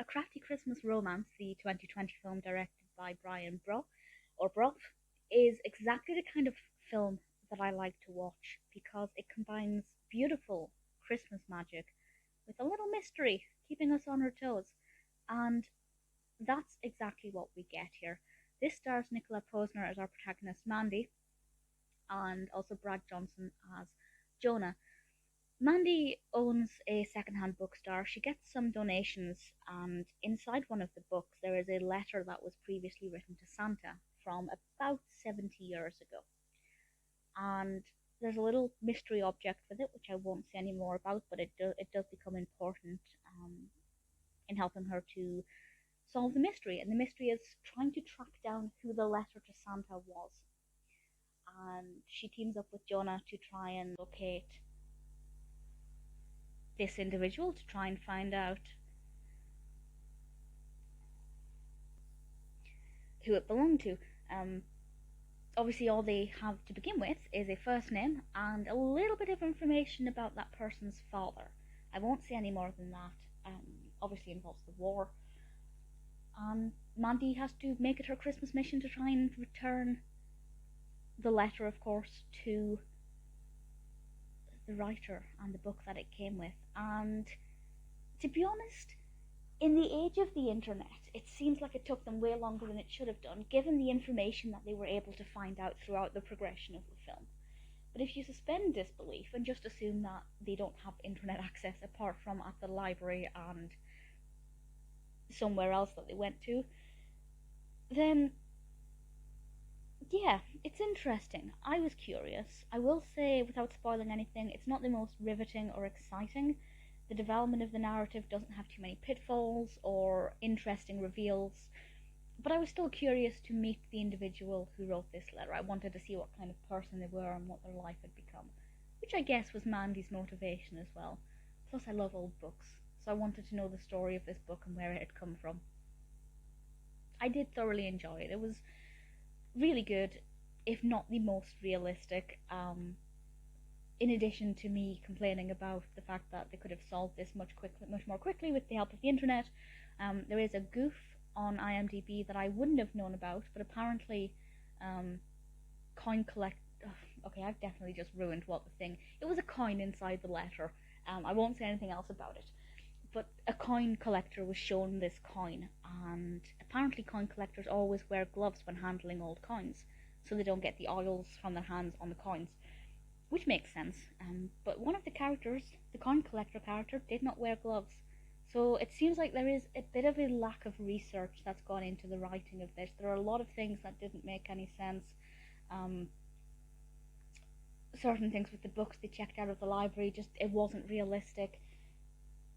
A Crafty Christmas Romance, the 2020 film directed by Brough, is exactly the kind of film that I like to watch because it combines beautiful Christmas magic with a little mystery, keeping us on our toes. And that's exactly what we get here. This stars Nicola Posener as our protagonist Mandy, and also Brad Johnson as Jonah. Mandy owns a secondhand bookstore. She gets some donations, and inside one of the books there is a letter that was previously written to Santa from about 70 years ago. And there's a little mystery object with it, which I won't say any more about, but it does become important in helping her to solve the mystery. And the mystery is trying to track down who the letter to Santa was. And she teams up with Jonah to try and locate this individual to try and find out who it belonged to. Obviously, all they have to begin with is a first name and a little bit of information about that person's father. I won't say any more than that. Obviously, involves the war. And Mandy has to make it her Christmas mission to try and return the letter, of course, to the writer and the book that it came with. And to be honest, in the age of the internet, it seems like it took them way longer than it should have done, given the information that they were able to find out throughout the progression of the film. But if you suspend disbelief and just assume that they don't have internet access apart from at the library and somewhere else that they went to, then yeah, it's interesting. I was curious. I will say, without spoiling anything, it's not the most riveting or exciting. The development of the narrative doesn't have too many pitfalls or interesting reveals, but I was still curious to meet the individual who wrote this letter. I wanted to see what kind of person they were and what their life had become, which I guess was Mandy's motivation as well. Plus, I love old books, so I wanted to know the story of this book and where it had come from. I did thoroughly enjoy it. It was really good, if not the most realistic. In addition to me complaining about the fact that they could have solved this much more quickly with the help of the internet, there is a goof on IMDb that I wouldn't have known about, but apparently coin collect. Okay, I've definitely just ruined what the thing. It was a coin inside the letter. I won't say anything else about it. But a coin collector was shown this coin, and apparently coin collectors always wear gloves when handling old coins, so they don't get the oils from their hands on the coins, which makes sense. But one of the characters, the coin collector character, did not wear gloves. So it seems like there is a bit of a lack of research that's gone into the writing of this. There are a lot of things that didn't make any sense. Certain things with the books they checked out of the library, just it wasn't realistic.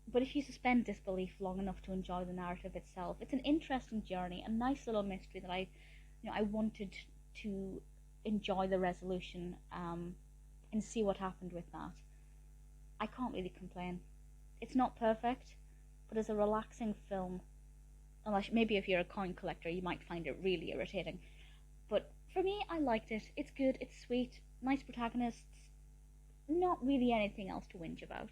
But if you suspend disbelief long enough to enjoy the narrative itself, it's an interesting journey, a nice little mystery that I wanted to enjoy the resolution and see what happened with that. I can't really complain. It's not perfect, but as a relaxing film, unless maybe if you're a coin collector, you might find it really irritating. But for me, I liked it. It's good. It's sweet. Nice protagonists. Not really anything else to whinge about.